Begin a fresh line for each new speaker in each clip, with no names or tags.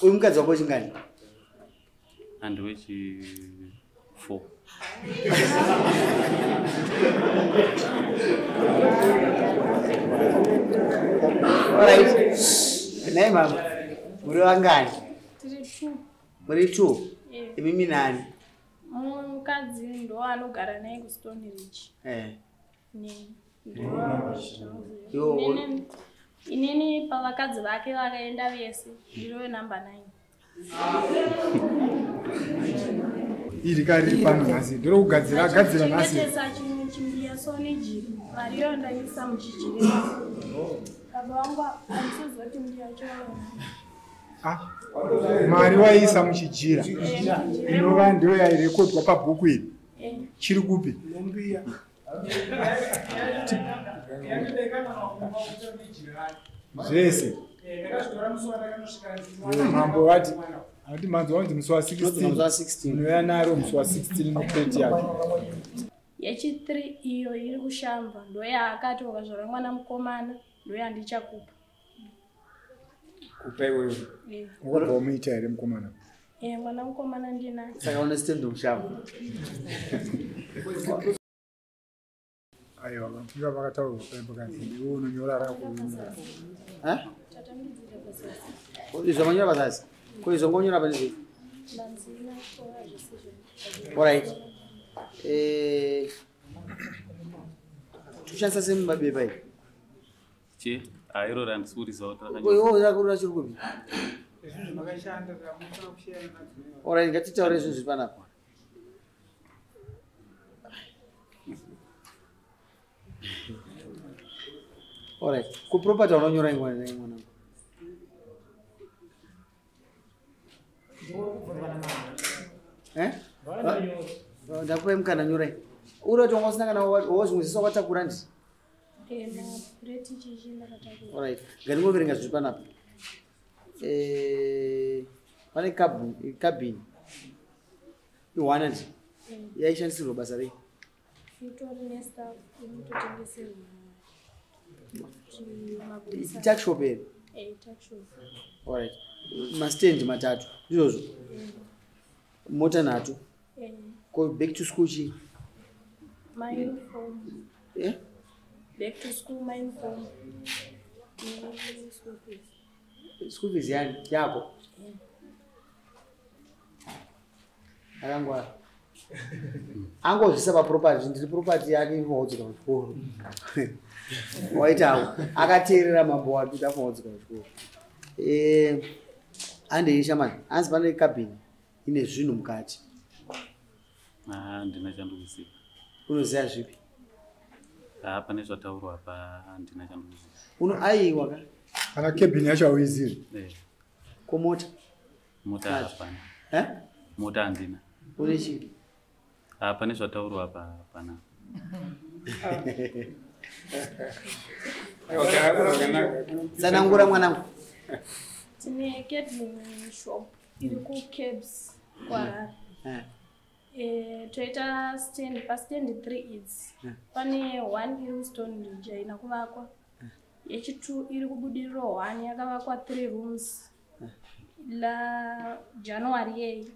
Uyu mukadzi wako chingani?
And which 4.
Alright. Nai mama. Muri wangani?
2.
Muri 2. Imimi nani?
Mukadzi ndo anogara naye kuStone Ridge. Inini pavakadzi vake vakaenda vese ndiro namba 9.
Iri kari pano nhasi ndiro kugadzira nhasi.
Chengetesa chimbiya Sony Jiri variyo ndaisa muchijiri. Baba wangu anisozoti mbiya choona.
Mari waisa muchijira. Inova ndiyo yairekodwa pabhuku iri. Chiri kupi? Zvese. Mambo wati ati manzo wanzi musi wa 16. Unoya naro musi wa 16 noplate yake.
Yechi3 iyo iri kushamba ndo yaakati ukazvara mwana mukomana ndo yandichakupa.
Kupa iwewe. Wakabva umuita here mukomana?
Mwana mukomana ndinaye.
Saka une stand mushamba.
Aiwa, vantu vakataura pakati iwe unonyora rako.
Izvo manyora pazasi? Ko izvo ngonyora panizvi? Alright. Tushandisa semu mabeba iyi?
Che, iro randisurizawo
iwo rakurura chiri kupi? Alright, ngatitaure zvinhu zviri panapa. Alright, kuproperty unonyora ingwana naye mwanangu. Ndakupa mukana nyorai. Uri kuti wanga usina kana wozvimwisisa wakatakura ndisi? Alright, ngandingoverenga zviri panapa. Pane cabin. I1 ndi yaishandisirwa basa rei? Tuckshop here. Alright. Mastand matatu. Ndizvo. Mota nhatu. Ko back to school chi?
My uniform. Back to school my uniform.
School fees yani yako? Akangwa. Angozvisa paproperty, ndiri property yake inohodzeka kuchikoro. Waitawo akateerera mambo wake kuti afonodzeka kuchikoro. Andeisha mani, anzi pane cabin ine zvinhu mukati.
Handina chandokuziva.
Unoziva zvipi?
Pane zvataurwa apa handina chandokuziva.
Aiwa ka?
Kana cabin yacho hauizivi?
Ko mota?
Mota hapana. Mota handina.
Une chipi?
Pane zvataurwa apa hapana.
Tsanangura mwanangu.
Tine cabin shop iri kuCabs kwaRarare. Toita stand pastand 3 idzi. Pane 1 iri kuStone Ridge haina kuvakwa. Yechi2 iri kubudiriro 1 yakavakwa 3 rooms. La January yeyi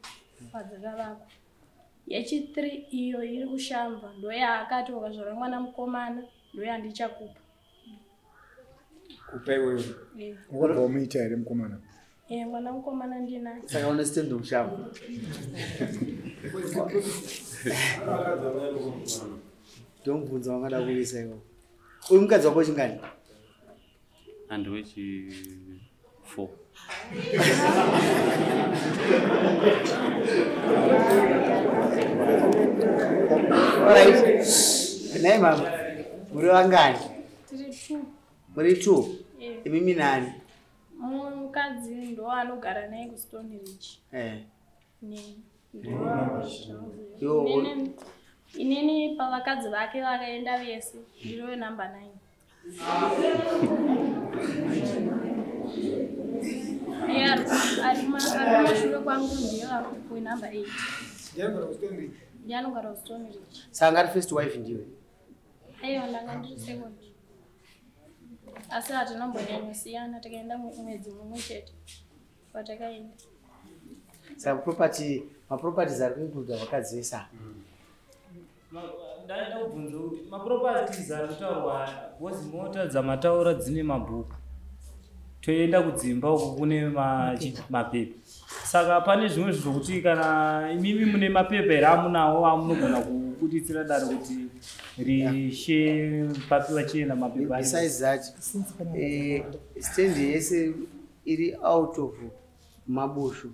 padzakavakwa. Yechi3 iyo iri kushamba ndo yaakati ukazvara mwana mukomana ndo yandichakupa.
Kupa iwewe? Wakabva umuita here mukomana?
Mwana mukomana ndinaye.
Saka une stand mushamba. Ndomubvunza wangada kuisa iwo. Uyu mukadzi wako chingani?
And which 4.
Alright. Nai mama. Muri wangani?
2.
Muri 2. Imimi nani?
Mukadzi ndo anogara naye kuStone Ridge. Inini pavakadzi vake vakaenda vese ndiro namba 9. Ari mashure kwangu ndiyo namba 8. Ndianogara kuStone Ridge.
Saka ngati first wife ndiwe?
Aiwa ndanga ndiri second. Asi hatinambonyanyosiyana takaenda mwedzi mumwe chete. kwatakaenda.
Saka maproperties ari kuinclude vakadzi vese.
Ndaenda kubvunza kuti maproperties ari kutaurwa bhozi mota dzamataura dzine mabhuku. Toenda kudzimba uko kune mapepa. Saka pane zvimwe zvokuti kana imimi mune mapepa ere amunawo amunogona kubuditsira dare kuti rishe papepa chena mapepa.
Besides that, stand yese iri out of mabushu.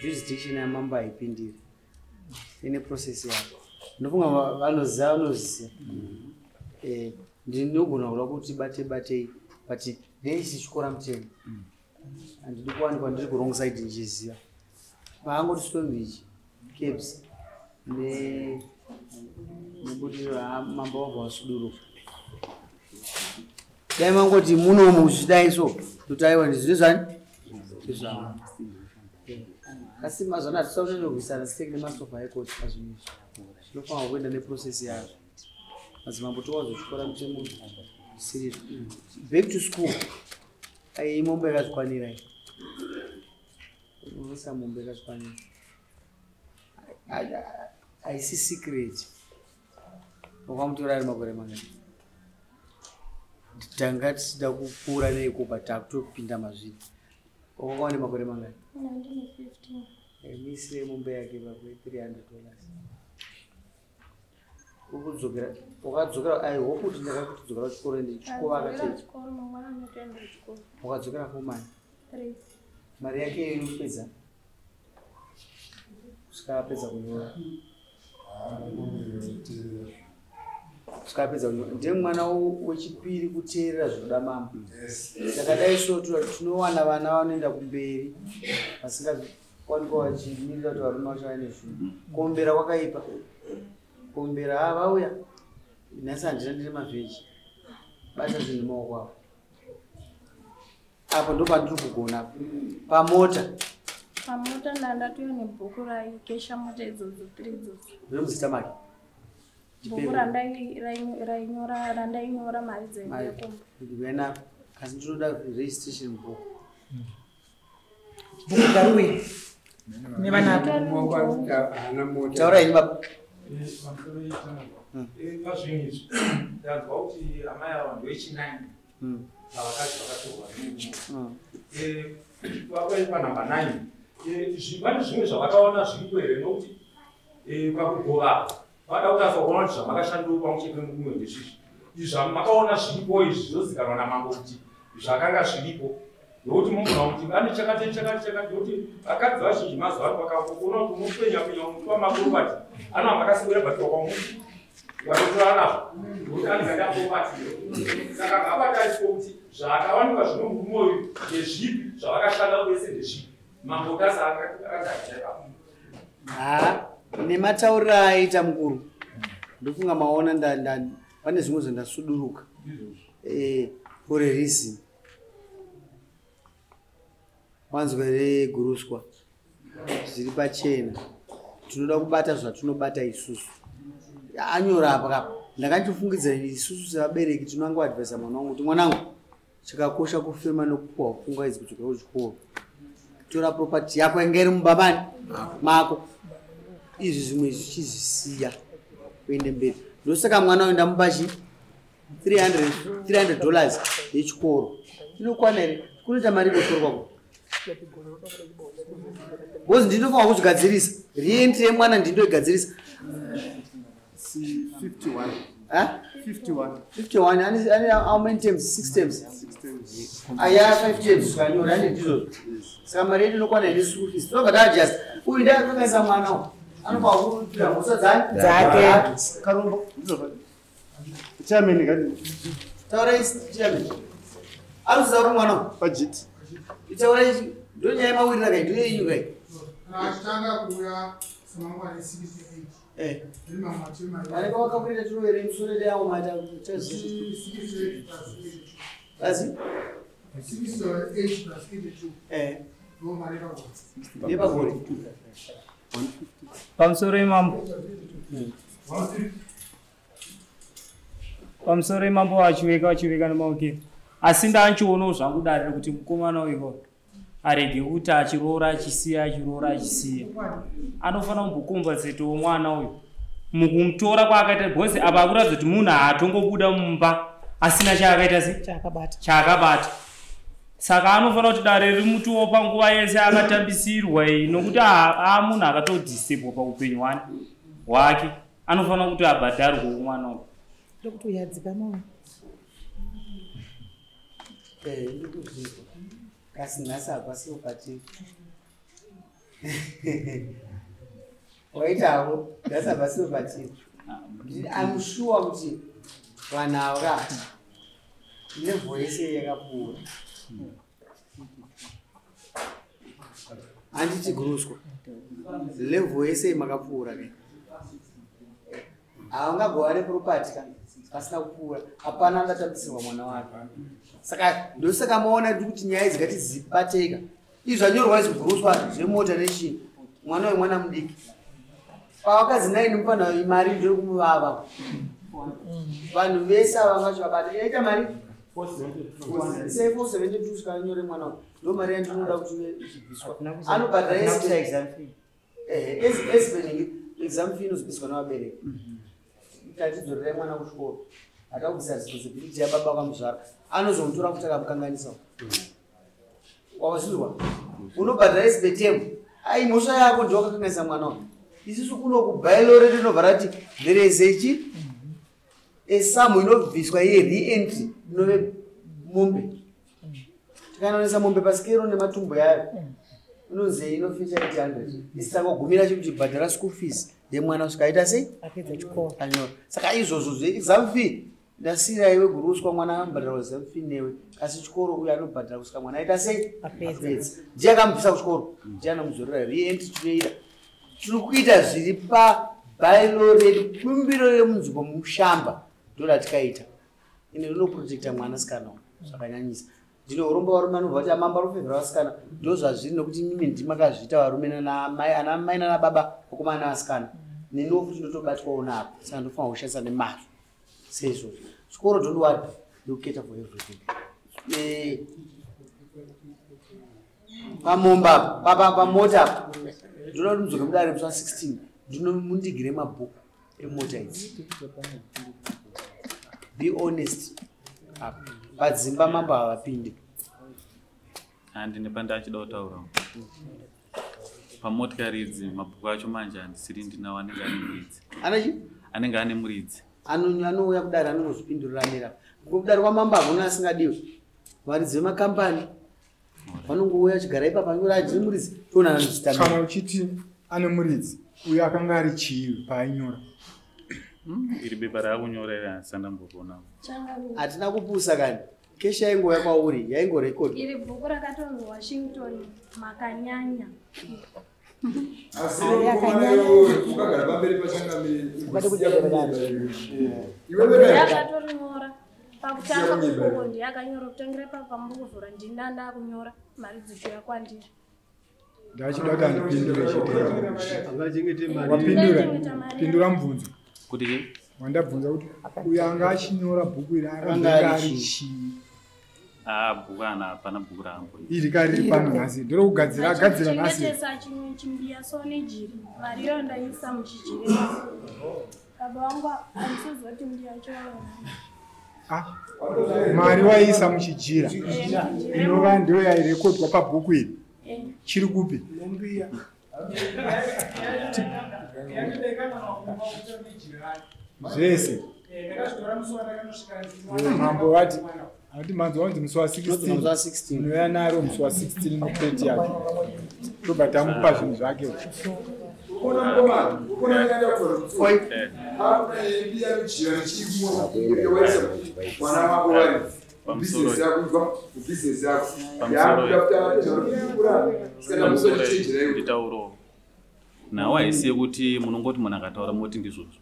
Jurisdiction yamamba haipindiri. Ine process yako. Ndofunga vanoziva. Ndinogona kuda kuti bate but ndesi chikora mutemo. Andidi kuwanikwa ndiri ku wrong side ndichiziva. Paangoti Stonebridge, Caves nebutiro mambo wabva wasuduruka. Dai mangoti munomu zvidai so totaiwa ndizvizvani? Asi mazona tisaunene kuisana stake nemasofa ekoti pazvinhu. Zvinofanira kuenda neprocess yazvo. Madzimambo towazochikora mutemo serious. Back to school. Ai mombe yakazvikwanira. Unosa mombe yakazvikwanira. Haisi secret. Wakamutora ari makore mangani. Tanga tisida kupfuura neikopa takutopinda mazviri. Wakawane makore mangani?
1915.
Misire mombe yake pakwe $300. Wakadzokera ai hope kuti ndakakudzokera kuchikoro ndichikova akati. Wakadzokera kumani?
3.
Mari yake inopedza? Kusvikapedza kunyora. Kusvikapedza kunyora. Ndiye mwana wechipiri kuteerera zvinoda mama. Takadai so tinowana vana vanoenda kumberi vasingakwanikwa vachimirira kuti varume vacho vaine zvinhu. Kuombera kwakaipa. Kuombera vauya. Nhasi handina ndine mavheji. Bata zvinhu maoko avo. Apo ndo pandiri kugona. Pamota ndandatoya nebhuku raikesha mota idzodzo 3 idzodzo. Zvinomuzita mari?
Bhuku randainyora mari dzaindekomba.
Ndikuena asi ndinoda registration book.
Bhuku garuwe.
Taura ini baba.
Pazvinhu ndanzwa kuti amai ava ndowech9 vavakadzi vakatorwa vakaipa namba 9. Pane zvimwe zvavakaona zviripo here nokuti pakugova vada kutasa kuona kuti zvamakashandiro pamwe chete nemumwe ndezvizvi izvi zvamakaona zviripo izvi zvinozikanwa namambo kuti zvakanga zviripo nokuti mugona kuti ane chakati nokuti vakadzi vazhinji mazuva ano vakaona kuti unopenya muti wamakoropati anohamba akasewera bhatirwa kwamuti vatotora nazvo nokuti anenge apropati. Saka ngavatariswa kuti zvakawanikwa zvino murume uyu ndezvipi zvavakashanda vese ndezvipi mambo kasa akadzaipa
nematauriro aiita mukuru ndofunga maona pane zvimwe zvandasuduruka for a reason. Wanzwa reguruswa zviri pachena tinoda kubata zvatinobata isusu. Anyora apa ndakandifungidzira isusu sevabereki tinongoadvisa mwana wangu kuti mwanangu chakakosha kufema nokupuwa pfungwa idzi kudzoka kuchikoro. Tora property yako inge iri mubabani mako. Izvi zvimwe zvichizisiya kuende mberi. Ndosaka mwana wayo ndamubachi $300 yechikoro. Inokwana here? Kunoita mari inotorwa ko. Bozi ndinofanira kuzvigadzirisa. Rent yemwana ndindoigadzirisa.
51.
Huh? 51. And how many terms? 6 terms.
6 terms.
Aya 5 terms. Can you run it? Saka mari yedu inokwana here school fees. Toka just. Uyu ndakakaisa mwana. Anopa kurudzira musa dzake. Karumbo.
Chairman gani?
Taura is chairman. Aruza uri mwana.
Budget.
Itaura ichi ndonyaya mawirira kai ndiye inyu kai.
Achitanga kuya samangwana 68.
Alikuwa wakakwenda tuwele msule leo mata test. Basi
68 plus 82. Go marika kwa.
Nipa goli.
Pamsore mambo. Pamsore mambo achiweka nemaoke. Asi ndanchiono zvangu darira kuti mukomana uyu arege kuti achiroora achisiya achiroora achisiya. Anofanira kumbokombenzetawo mwana uyu mukumutora kwaakaita bhozi apa akuratidza kuti munhu haatongobuda mumba asina chaakaita chaakabata. Saka anofanira kuti dare rimutuwo panguva yese akatambisirwa iyi nokuti munhu akatodisebwa paupenyu hwake. Anofanira kuti abhadharwewo mwana uyu.
Ndokuti uyadzikanwa.
Ndikuzvizwa. Kasi nhasi hapasiwo pati. Waitawo nhasi hapasiwo pati. I'm sure kuti vanhu ava level yese yakapfuura. Handiti Guruswa. Level yese makapfuura ne. Haungagoware property kana pasina kupfuura. Hapana angatambisirwa mwana wake. Saka ndosaka maona kuti nyaya dzingati dzipateka. Izvi zvanyorwa izvi Guruswa zvemota nechini. Mwana wemwana mudiki. Pawakazi 9 mupana mari ndiri kumuvava. Vanhu vese avanga zvakati yaita mari 472 sikanyore mwana uyu. Ndo mari yandinoda kuti ichibviswa. Anobhadhara exam fee. Exam fee inozobviswa navabereki. Tatidzorera mwana kuchikoro. Atakubvisa responsibility yababa kwamuzvara. Anozomutora kuti akamukanganisa. Wazvizwa? Unobhadhara SBTM. Ai mhosva yako ndio wakakanganisa mwana uyu. Isusu kuno kubailore rinobva rati there is a sum inobviswa ye-re-entry inove mombe. Tikanoisa mombe pasikero nematumbo yayo. Inonzi inofecha 800. Isakogumira chikuti bhadhara school fees yemwana usikaita sei?
Apedza chikoro.
Saka izvozvo zve-exam fee ndasira iwe Guruswa mwana anobhadhara exam fee newe. Kasi chikoro uyu anobhadhara kusika mwana aita sei? Apedza. Ndiye akamubvisa kuchikoro. Ndiye anomuzorera re-entry tinoida. Tiri kuita zviri pabailo redu bumbiro remunzvimbo mushamba ndo ratikaita. Ine rinoprojekta mwana sikana zvakanyanyisa. Ndinouromba varume anobva kuti amamba rofevhera vasikana ndo zvazviri nokuti mimi ndimakazviita varume ana mai nana baba vakomana vasikana. Neniwo futi ndotobatwawo napo. Saka ndofanira kushandisa nemazvo sezvo. Chikoro don't worry, you cater for everything. Pamomba pamota ndinoda kuti mudzoke mudare musi wa16 ndinomundigire mabhuku emota idzi. Be honest. Padzimba mambo havapindi.
Handine pandachida kutaura. Pamotikari idzi mabhuku acho manje handisiri ndinawo anenge ane muridzi.
Anachi?
Anenge ane muridzi.
Anouya kudare anongozvipindurira amira. Kudare kwamamba hakuna asingadiwe. Varidzi vemakambani vanongouya achigara ipa panyora ajiri muridzi toona anozvitambira.
Kana uchiti ane muridzi uyo akanga ari chii paainyora?
Iri bepa raakunyorera handisandambokonawo.
Hatina kupusa kani. Keshi yaingouya kwauri yaingorekodi.
Iri bhuku rakatonzi Washington Makanyanya. Yakatorinyora pakutanga kubhuku ndiyakanyora kutangira pambukuvhura ndinanda kunyora mari dzichiuya kwandiri.
Ndachida kuti andipindure chitenda. Wapindura mubvunzo.
Kuti
wandabvunza kuti uyo anga achinyora bhuku iri akanga ari chii?
bhuku ana hapana bhuku rangu.
Iri kari pano nhasi ndiri kugadzira agadzira nhasi.
Ndinotesa chimwe chimbiya so nejiri. Mariyo ndaisa muchijiri. Baba wangu anisozwa kuti ndiyacho.
Mari waisa muchijira. Inova ndiyo yairekodwa pabhuku iri. Chiri kupi? Zvese. Mambo vati ati manzo wanzi musi wa 16 unoya naro musi wa 16 noplate yake tobata mupa zvinhu zvake
nditauro nawo haisiye kuti munongoti munhu akataura moti ndizvozvo.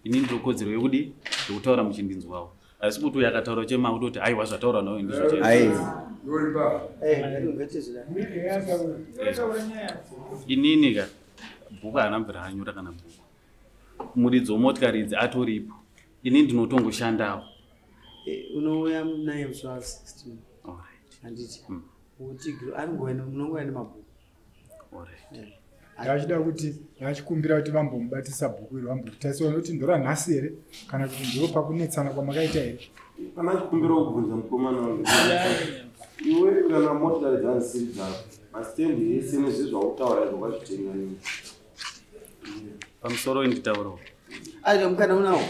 Ini ndinokodzero yekudi ndikutaura muchindinzwawo. Asi kuti uyu akataura chema kutoti aiwa zvataura nawo ndizvo chete. Inini ka bhuku haana mvura anyora kana bhuku. Muridzi wemotikari idzi atoripo. Ini ndinotongoshandawo.
Unouya naye musi wa 16.
Alright.
Handiti. kuti anongoenda munongoenda mabhuku
achida kuti achikumbira kuti vambomubatisa bhuku iri vambotarisa kuti ndora nhasi here kana kuti ndiro pakunetsana kwamakaita here.
Kana chikumbira kubvunza mukomana wangu iwe kana motikari dzanzisiri dzako masitendi ese nezvi zvautaura zvakazvitenga nini
pamusoro inditaurawo
aita mukana unawo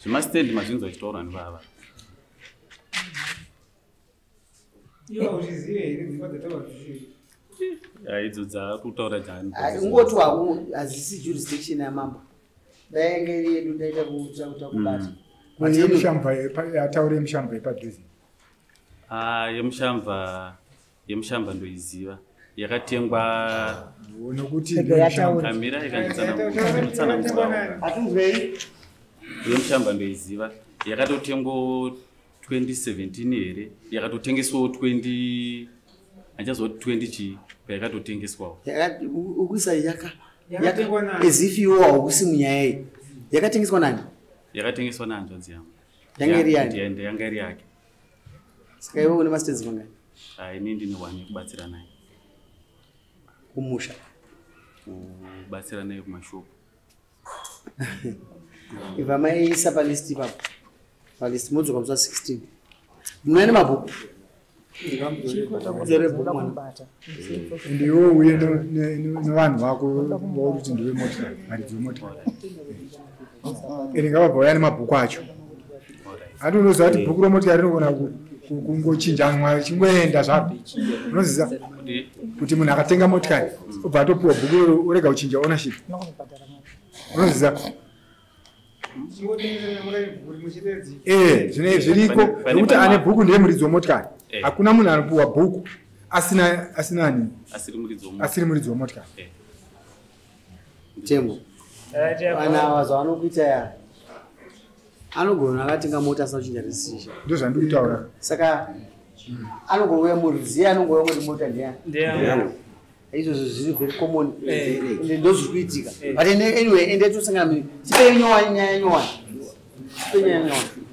zvemasitendi mazvinzi vachitaura nevava idzo dzakutaura
ungoti hazisi jurisdiction yamambo dainge yedu daita kuta kubata
yataura yemushamva yepadhuze
yemushamva ndoiziva yakatengwa
nokuti
kamira ikanitsanamutsanamutsawa yemushamva ndoiziva yakatotengwa 2017 here yakatotengeswawo 20 achazoti 20 chii payakatotengeswawo
ukuisa as if iwo haukusi munyaya iyi yakatengeswa nani
yakatengeswa nanzvanzi yangu
yanga
iri yake
saka iwe une masitedzi mangani
ini ndine 1 yekubatsira naye
kumusha
kubatsira naye kumashopu
ibva maiisa palisti ipapo palisti modzoka musi 16 munoene mabhuku
ndiwo uye nevanhu vako vakuti ndiwe motikari maridzi wemotikari iri ngavabva uya nemabhuku acho hati unoziva kuti bhuku romotikari rinogona kungochinjanwa chingoenda zvavo unoziva kuti munhu akatenga motikari obva atopiwa bhuku urega kuchinja ownership unoziva zviriko nekuti ane bhuku ndiye muridzi wemotikari hakuna munhu anopiwa bhuku asina nini asiri muridzi wemotikari
tembo vana ava zvavanokuita ya anogona akatenga mota asina kuchinja risisha
ndo zvandiri kutaura
saka anogouya muridzi anongouya kuti mota ndeyani izvozvo zviri very common ende ndozviri kuitika but anyway ende tosangana tipe nyowani nyaya nyowani tipe nyaya nyowani